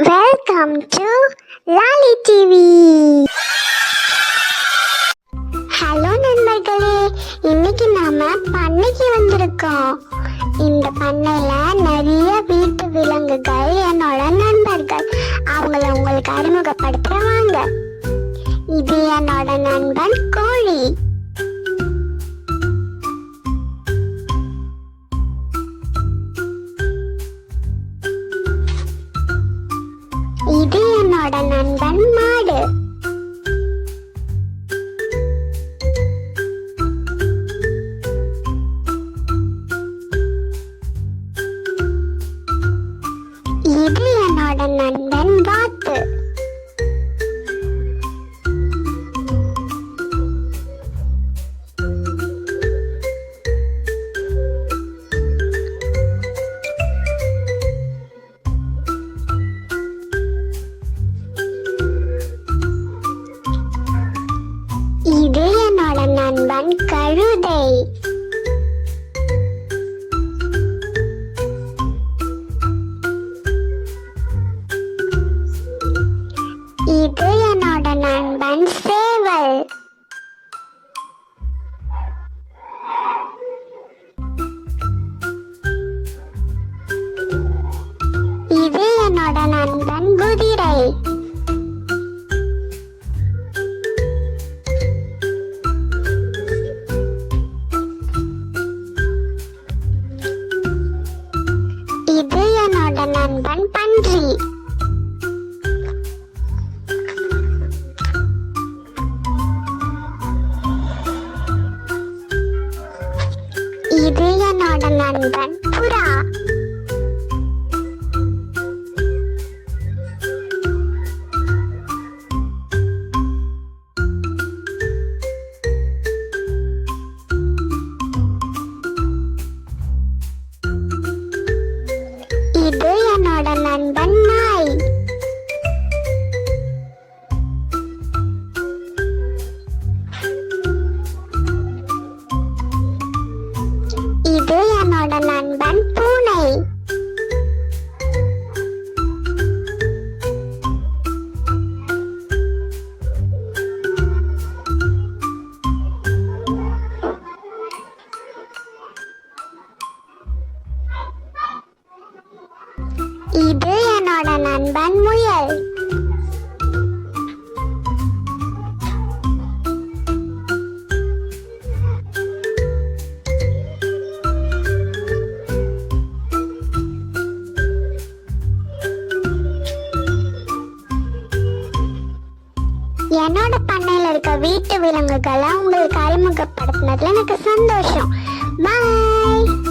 Welcome to Lawley TV. Hello நண்பர்களே, இன்னைக்கு நாம பண்ணைக்கு வந்திருக்கோம். இந்த பண்ணையில நிறைய வீட்டு விலங்குகள் என்னோட நண்பர்கள். அவங்கள உங்களுக்கு அறிமுகப்படுத்துவாங்க. இது என்னோட நண்பன் கோழி. இது என்னோட நண்பன் மாடு. இது என்னோட நண்பன் வாத்து. இது என்னோட நண்பன் கழுதை. இது என்னோட நண்பன் சேவல். இது என்னோட நண்பன் குதிரை. இது என்னோட நண்பன் பன்றி. இது என்னோட நண்பன் புறா. இது என்னோட நண்பன் நாய். இது என்னோட நண்பன் பூனை. இது என்னோட நண்பன் முயல். என்னோட பண்ணையில இருக்க வீட்டு விலங்குகளை உங்களுக்கு அறிமுகப்படுத்தினதுல எனக்கு சந்தோஷம். பாய்.